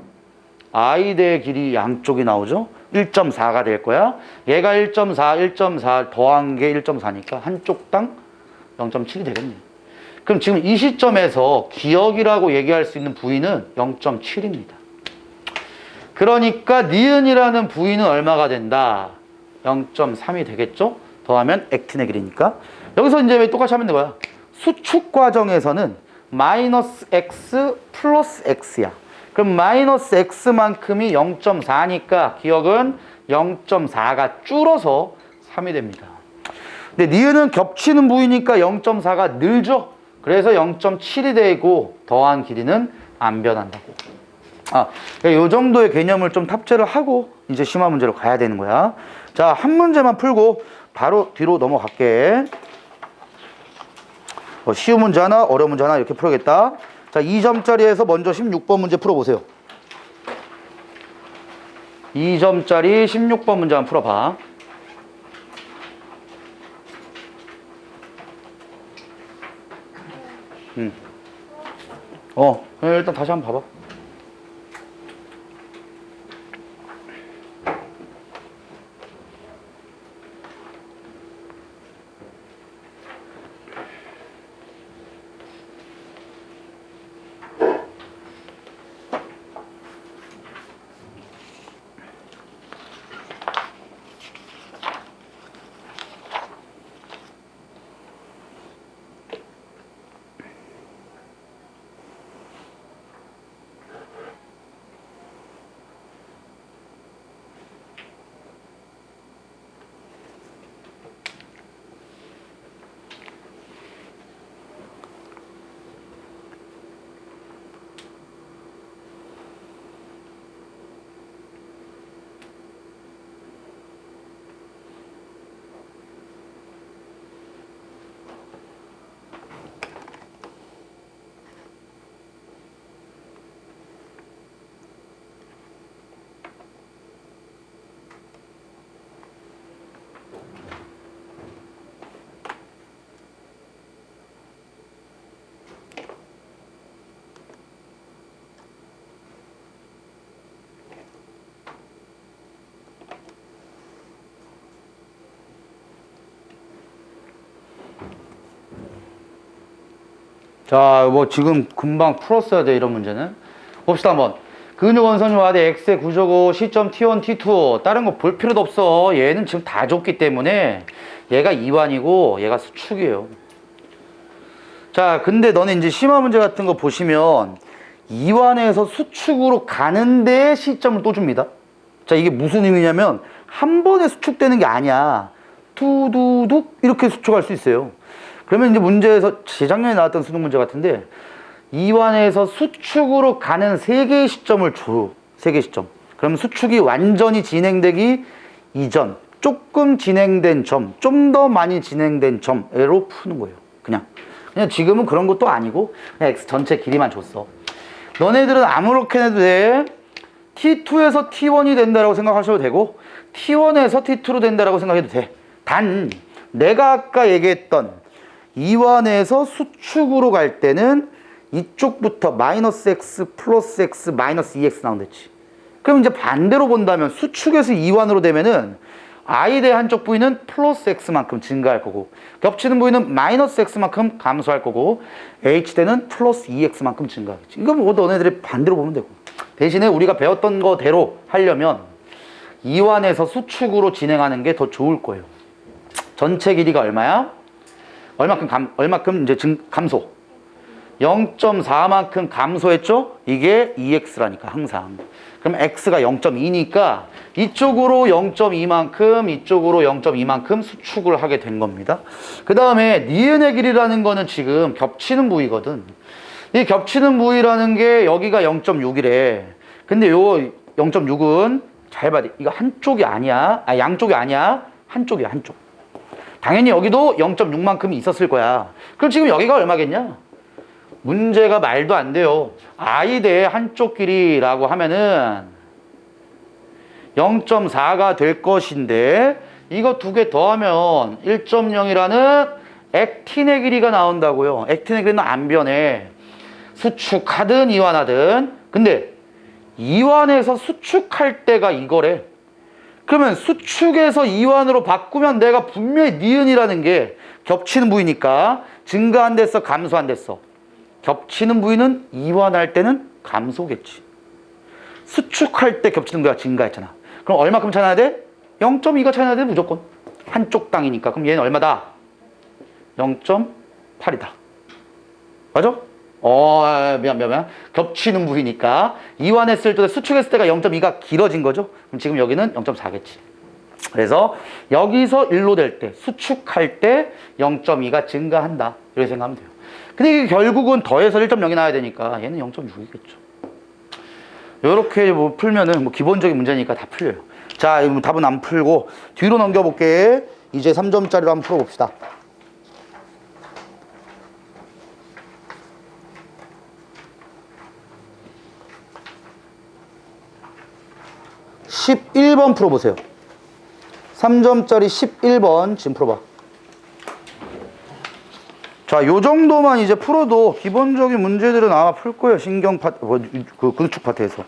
I대의 길이 양쪽이 나오죠? 1.4가 될 거야. 얘가 1.4 더한 게 1.4니까 한쪽당 0.7이 되겠네. 그럼 지금 이 시점에서 기억이라고 얘기할 수 있는 부위는 0.7입니다. 그러니까 니은이라는 부위는 얼마가 된다? 0.3이 되겠죠? 더하면 액틴의 길이니까. 여기서 이제 똑같이 하면 되는 거야. 수축 과정에서는 마이너스 x 플러스 x야. 그럼 마이너스 x만큼이 0.4니까 기억은 0.4가 줄어서 3이 됩니다. 근데 니은은 겹치는 부위니까 0.4가 늘죠? 그래서 0.7이 되고 더한 길이는 안 변한다고. 이 정도의 개념을 좀 탑재를 하고 이제 심화 문제로 가야 되는 거야. 자, 한 문제만 풀고 바로 뒤로 넘어갈게. 쉬운 문제 하나, 어려운 문제 하나 이렇게 풀어야겠다. 자, 2점짜리에서 먼저 16번 문제 풀어보세요. 2점짜리 16번 문제 한번 풀어봐. 일단 다시 한번 봐봐. 자, 뭐 지금 금방 풀었어야 돼, 이런 문제는. 봅시다, 한번. 근육 원선유 와대 X의 구조고 시점 T1, T2 다른 거 볼 필요도 없어. 얘는 지금 다 줬기 때문에 얘가 이완이고 얘가 수축이에요. 자, 근데 너네 이제 심화 문제 같은 거 보시면 이완에서 수축으로 가는데 시점을 또 줍니다. 자, 이게 무슨 의미냐면 한 번에 수축되는 게 아니야. 투두둑 이렇게 수축할 수 있어요. 그러면 이제 문제에서 재작년에 나왔던 수능 문제 같은데 이완에서 수축으로 가는 3개의 시점을 줘. 3개의 시점. 그럼 수축이 완전히 진행되기 이전, 조금 진행된 점, 좀 더 많이 진행된 점으로 푸는 거예요. 그냥 지금은 그런 것도 아니고 그냥 X 전체 길이만 줬어. 너네들은 아무렇게나 해도 돼. T2에서 T1이 된다라고 생각하셔도 되고 T1에서 T2로 된다라고 생각해도 돼. 단 내가 아까 얘기했던 이완에서 수축으로 갈 때는 이쪽부터 마이너스 x 플러스 x 마이너스 2x 나온댔지. 그럼 이제 반대로 본다면 수축에서 이완으로 되면은 i대 한쪽 부위는 플러스 x만큼 증가할 거고 겹치는 부위는 마이너스 x만큼 감소할 거고 h대는 플러스 2x만큼 증가하겠지. 이건 뭐 너네들이 반대로 보면 되고. 대신에 우리가 배웠던 거대로 하려면 이완에서 수축으로 진행하는 게 더 좋을 거예요. 전체 길이가 얼마야? 얼마큼 이제 감소. 0.4만큼 감소했죠? 이게 2x라니까 항상. 그럼 x가 0.2니까 이쪽으로 0.2만큼 이쪽으로 0.2만큼 수축을 하게 된 겁니다. 그 다음에 니은의 길이라는 거는 지금 겹치는 부위거든. 이 겹치는 부위라는 게 여기가 0.6이래. 근데 요 0.6은 잘 봐. 이거 한쪽이 아니야. 양쪽이 아니야. 한쪽이야, 한쪽. 당연히 여기도 0.6만큼이 있었을 거야. 그럼 지금 여기가 얼마겠냐? 문제가 말도 안 돼요. I 대 한쪽 길이라고 하면은 0.4가 될 것인데 이거 두 개 더하면 1.0이라는 액틴의 길이가 나온다고요. 액틴의 길이는 안 변해. 수축하든 이완하든. 근데 이완해서 수축할 때가 이거래. 그러면 수축에서 이완으로 바꾸면 내가 분명히 니은이라는 게 겹치는 부위니까 증가 안 됐어, 감소 안 됐어. 겹치는 부위는 이완할 때는 감소겠지. 수축할 때 겹치는 부위가 증가했잖아. 그럼 얼마큼 차이 나야 돼? 0.2가 차이 나야 돼, 무조건. 한쪽 땅이니까. 그럼 얘는 얼마다? 0.8이다. 맞아? 미안. 겹치는 부위니까. 이완했을 때, 수축했을 때가 0.2가 길어진 거죠? 그럼 지금 여기는 0.4겠지. 그래서 여기서 1로 될 때, 수축할 때 0.2가 증가한다. 이렇게 생각하면 돼요. 근데 이게 결국은 더해서 1.0이 나와야 되니까 얘는 0.6이겠죠. 이렇게 뭐 풀면은 뭐 기본적인 문제니까 다 풀려요. 자, 답은 안 풀고 뒤로 넘겨볼게. 이제 3점짜리로 한번 풀어봅시다. (11번) 풀어보세요. 3점짜리 11번 지금 풀어봐. 자, 요 정도만 이제 풀어도 기본적인 문제들은 아마 풀 거예요. 신경 파트, 그 근축 파트에서.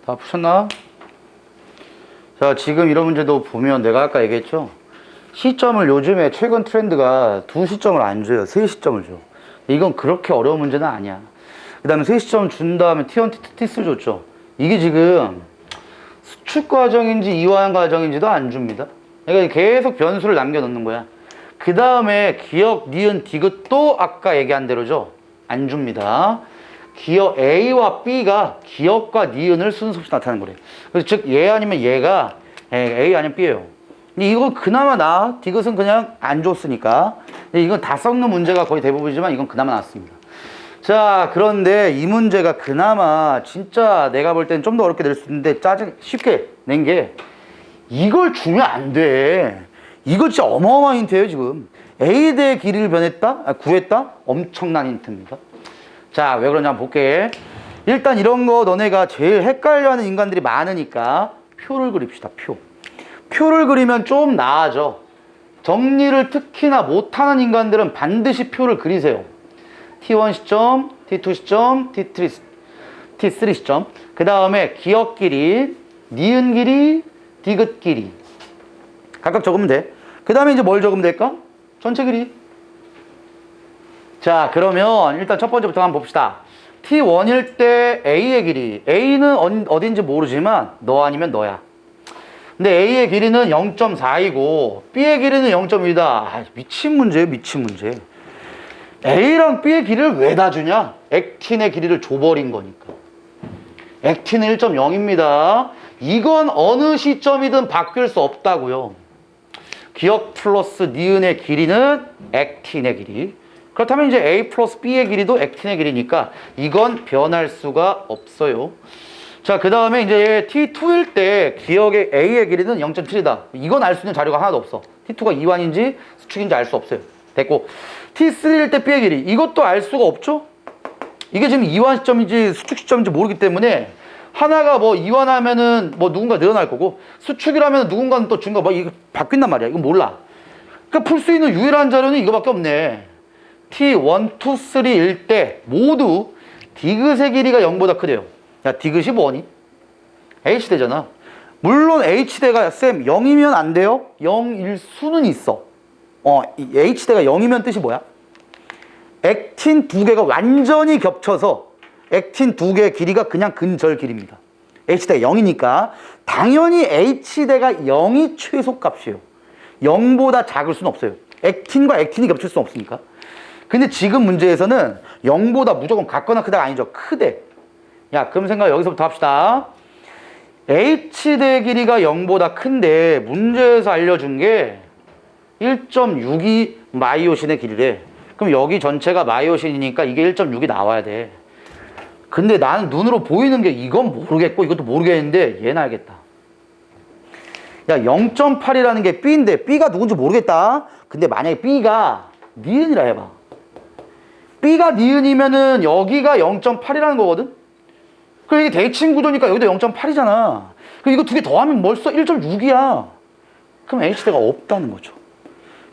다 푸셨나? 자, 지금 이런 문제도 보면 내가 아까 얘기했죠? 시점을 요즘에 최근 트렌드가 2시점을 안 줘요. 3시점을 줘. 이건 그렇게 어려운 문제는 아니야. 그 다음에 3시점 준 다음에 T1, T2 줬죠. 이게 지금 수축 과정인지 이완 과정인지도 안 줍니다. 그러니까 계속 변수를 남겨놓는 거야. 그 다음에 기억, 니은, 디귿도 아까 얘기한 대로죠. 안 줍니다. 기억 A와 B가 기억과 니은을 순서없이 나타내는 거래요. 그래서 즉 얘 아니면 얘가 A 아니면 B예요. 근데 이건 그나마 나 디귿은 그냥 안 줬으니까. 근데 이건 다 썩는 문제가 거의 대부분이지만 이건 그나마 낫습니다. 자, 그런데 이 문제가 그나마 진짜 내가 볼 땐 좀 더 어렵게 낼 수 있는데 쉽게 낸 게 이걸 주면 안 돼. 이거 진짜 어마어마한 힌트예요, 지금. A대의 길이를 구했다? 엄청난 힌트입니다. 자, 왜 그러냐 한번 볼게. 일단 이런 거 너네가 제일 헷갈려하는 인간들이 많으니까 표를 그립시다, 표. 표를 그리면 좀 나아져. 정리를 특히나 못하는 인간들은 반드시 표를 그리세요. T1 시점, T2 시점, T3 시점. 그 다음에 기억 길이, 니은 길이, 디귿 길이. 각각 적으면 돼. 그 다음에 이제 뭘 적으면 될까? 전체 길이. 자, 그러면 일단 첫 번째부터 한번 봅시다. T1일 때 A의 길이. A는 어딘지 모르지만 너 아니면 너야. 근데 A의 길이는 0.4이고 B의 길이는 0.1이다. 아, 미친 문제예요, 미친 문제. A랑 B의 길이를 왜 다 주냐? 액틴의 길이를 줘버린 거니까. 액틴은 1.0입니다. 이건 어느 시점이든 바뀔 수 없다고요. 기억 플러스 니은의 길이는 액틴의 길이. 그렇다면 이제 A 플러스 B의 길이도 액틴의 길이니까 이건 변할 수가 없어요. 자, 그 다음에 이제 T2일 때 기억의 A의 길이는 0.7이다. 이건 알 수 있는 자료가 하나도 없어. T2가 이완인지 수축인지 알 수 없어요. 됐고, T3일 때 B의 길이. 이것도 알 수가 없죠? 이게 지금 이완 시점인지 수축 시점인지 모르기 때문에 하나가 뭐 이완하면은 뭐 누군가 늘어날 거고 수축이라면 누군가는 또 증가 뭐 이거 바뀐단 말이야. 이건 몰라. 그러니까 풀 수 있는 유일한 자료는 이거밖에 없네. T1, 2, 3일 때 모두 디귿의 길이가 0보다 크대요. 야, 디귿이 뭐니? H대잖아. 물론 H대가 쌤 0이면 안 돼요? 0일 수는 있어. 이 H대가 0이면 뜻이 뭐야? 액틴 두 개가 완전히 겹쳐서 액틴 두 개의 길이가 그냥 근절 길이입니다. H대가 0이니까 당연히 H대가 0이 최소값이에요. 0보다 작을 수는 없어요. 액틴과 액틴이 겹칠 수는 없으니까. 근데 지금 문제에서는 0보다 무조건 같거나 크다가 아니죠. 크대. 야, 그럼 생각 여기서부터 합시다. H대의 길이가 0보다 큰데 문제에서 알려준 게 1.62 마이오신의 길이래. 그럼 여기 전체가 마이오신이니까 이게 1.6이 나와야 돼. 근데 나는 눈으로 보이는 게 이건 모르겠고 이것도 모르겠는데 얘는 알겠다. 야, 0.8이라는 게 B인데 B가 누군지 모르겠다. 근데 만약에 B가 니은이라 해봐. B가 니은이면은 여기가 0.8이라는 거거든? 그럼 이게 대칭 구도니까 여기도 0.8이잖아. 그럼 이거 두 개 더하면 벌써 1.6이야. 그럼 H대가 없다는 거죠.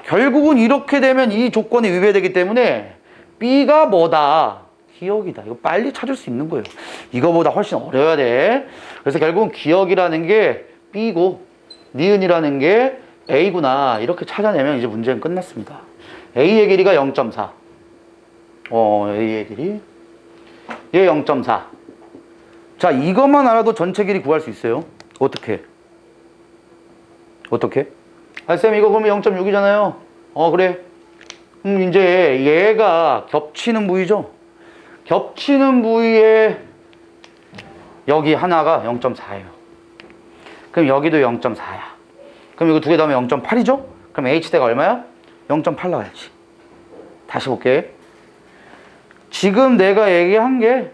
결국은 이렇게 되면 이 조건이 위배되기 때문에 B가 뭐다? 기억이다. 이거 빨리 찾을 수 있는 거예요. 이거보다 훨씬 어려워야 돼. 그래서 결국은 기억이라는 게 B고 니은이라는 게 A구나. 이렇게 찾아내면 이제 문제는 끝났습니다. A의 길이가 0.4. A의 길이. 얘 0.4. 자, 이것만 알아도 전체 길이 구할 수 있어요. 어떻게? 아, 쌤, 이거 그러면 0.6이잖아요. 그래. 이제 얘가 겹치는 부위죠? 겹치는 부위에 여기 하나가 0.4예요. 그럼 여기도 0.4야. 그럼 이거 두 개 더하면 0.8이죠? 그럼 H대가 얼마야? 0.8 나와야지. 다시 볼게. 지금 내가 얘기한 게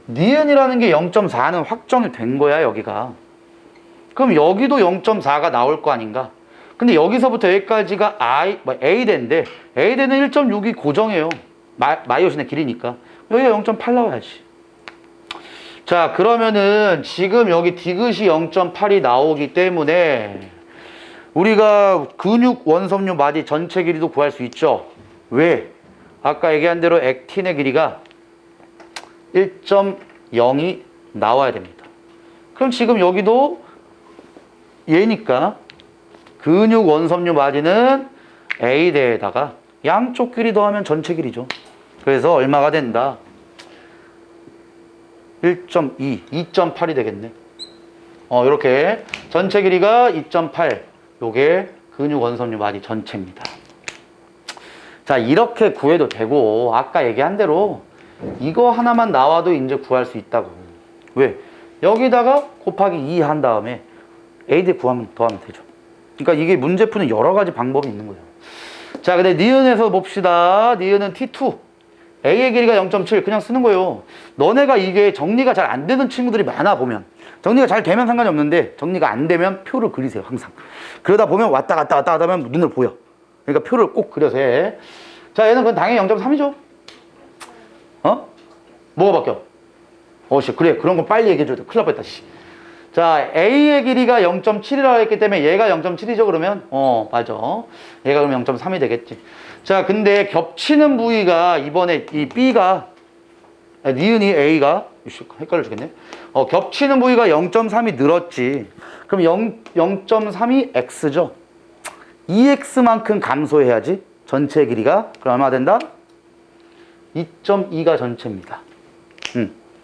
니은이라는 게 0.4는 확정이 된 거야, 여기가. 그럼 여기도 0.4가 나올 거 아닌가? 근데 여기서부터 여기까지가 A대인데 A대는 1.6이 고정이에요. 마이오신의 길이니까. 여기가 0.8 나와야지. 자, 그러면은 지금 여기 디귿이 0.8이 나오기 때문에 우리가 근육 원섬유 마디 전체 길이도 구할 수 있죠. 왜? 아까 얘기한 대로 액틴의 길이가 1.0이 나와야 됩니다. 그럼 지금 여기도 얘니까 근육 원섬유 마디는 A대에다가 양쪽 길이 더하면 전체 길이죠. 그래서 얼마가 된다? 1.2, 2.8이 되겠네. 이렇게 전체 길이가 2.8. 요게 근육 원섬유 마디 전체입니다. 자, 이렇게 구해도 되고 아까 얘기한 대로 이거 하나만 나와도 이제 구할 수 있다고. 왜? 여기다가 곱하기 2 한 다음에 A대 구하면 더하면 되죠. 그러니까 이게 문제 푸는 여러 가지 방법이 있는 거예요. 자, 근데 니은에서 봅시다. 니은은 T2. A의 길이가 0.7 그냥 쓰는 거예요. 너네가 이게 정리가 잘 안 되는 친구들이 많아 보면. 정리가 잘 되면 상관이 없는데 정리가 안 되면 표를 그리세요. 항상. 그러다 보면 왔다 갔다 하면 눈을 보여. 그러니까 표를 꼭 그려서 해. 자, 얘는 그건 당연히 0.3이죠. 어? 뭐가 바뀌어? 씨, 그래. 그런 거 빨리 얘기해줘야 돼. 큰일 날 뻔했다, 씨. 자, A의 길이가 0.7이라고 했기 때문에 얘가 0.7이죠, 그러면? 맞아. 얘가 그러면 0.3이 되겠지. 자, 근데 겹치는 부위가 이번에 이 B가, 니은이 A가, 헷갈려 죽겠네. 겹치는 부위가 0.3이 늘었지. 그럼 0.3이 X죠. 2X만큼 감소해야지. 전체 길이가. 그럼 얼마 된다? 2.2가 전체입니다.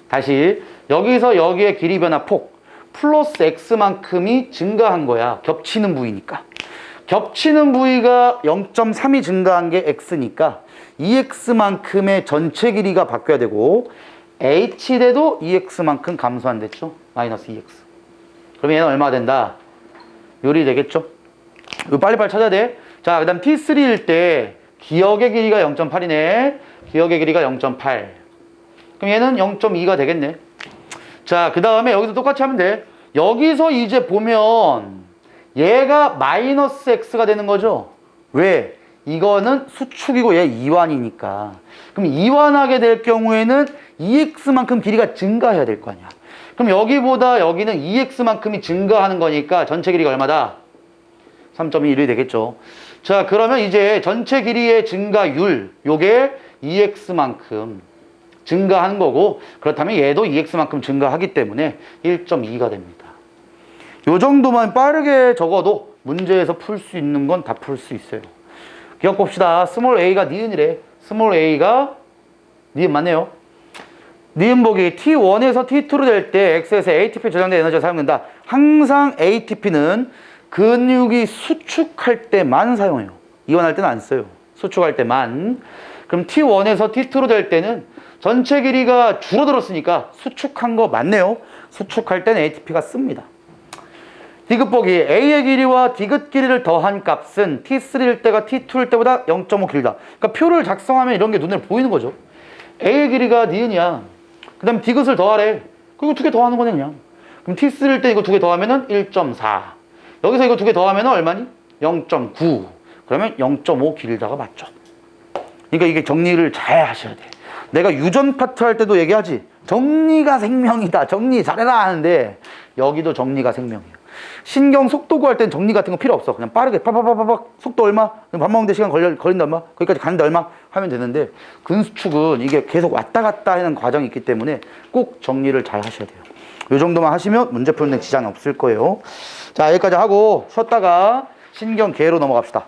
다시 여기서 여기의 길이 변화 폭 플러스 X만큼이 증가한 거야. 겹치는 부위니까. 겹치는 부위가 0.3이 증가한 게 X니까 2X만큼의 전체 길이가 바뀌어야 되고 H대도 2X만큼 감소한댔죠. 마이너스 2X. 그럼 얘는 얼마가 된다? 요리 되겠죠? 이거 빨리빨리 찾아야 돼. 자, 그 다음 T3일 때 기역의 길이가 0.8이네. 기역의 길이가 0.8. 그럼 얘는 0.2가 되겠네. 자, 그 다음에 여기서 똑같이 하면 돼. 여기서 이제 보면 얘가 마이너스 X가 되는 거죠. 왜? 이거는 수축이고 얘 이완이니까. 그럼 이완하게 될 경우에는 2X만큼 길이가 증가해야 될 거 아니야. 그럼 여기보다 여기는 2X만큼이 증가하는 거니까 전체 길이가 얼마다? 3.21이 되겠죠. 자, 그러면 이제 전체 길이의 증가율, 요게 2X만큼 증가한 거고, 그렇다면 얘도 2X만큼 증가하기 때문에 1.2가 됩니다. 요 정도만 빠르게 적어도 문제에서 풀 수 있는 건 다 풀 수 있어요. 기억 봅시다. 스몰 a가 니은이래. 스몰 a가 니은 맞네요. 니은 보기 T1에서 T2로 될 때 X에서 ATP 저장된 에너지가 사용된다. 항상 ATP는 근육이 수축할 때만 사용해요. 이완할 때는 안 써요. 수축할 때만. 그럼 T1에서 T2로 될 때는 전체 길이가 줄어들었으니까 수축한 거 맞네요. 수축할 때는 ATP가 씁니다. 디귿 보기 A의 길이와 디귿 길이를 더한 값은 T3일 때가 T2일 때보다 0.5 길다. 그러니까 표를 작성하면 이런 게 눈에 보이는 거죠. A의 길이가 니은이야. 그 다음에 디귿을 더하래. 그리고 두 개 더하는 거네 그냥. 그럼 T3일 때 이거 두 개 더하면은 1.4. 여기서 이거 두 개 더하면은 얼마니? 0.9. 그러면 0.5 길다가 맞죠. 그러니까 이게 정리를 잘 하셔야 돼. 내가 유전 파트 할 때도 얘기하지. 정리가 생명이다. 정리 잘해라 하는데 여기도 정리가 생명이에요. 신경 속도 구할 땐 정리 같은 거 필요 없어. 그냥 빠르게 빠바바바박 속도 얼마? 밥 먹는데 시간 걸린다 얼마? 거기까지 가는데 얼마? 하면 되는데 근수축은 이게 계속 왔다 갔다 하는 과정이 있기 때문에 꼭 정리를 잘 하셔야 돼요. 이 정도만 하시면 문제 푸는 데 지장이 없을 거예요. 자, 여기까지 하고 쉬었다가 신경계로 넘어갑시다.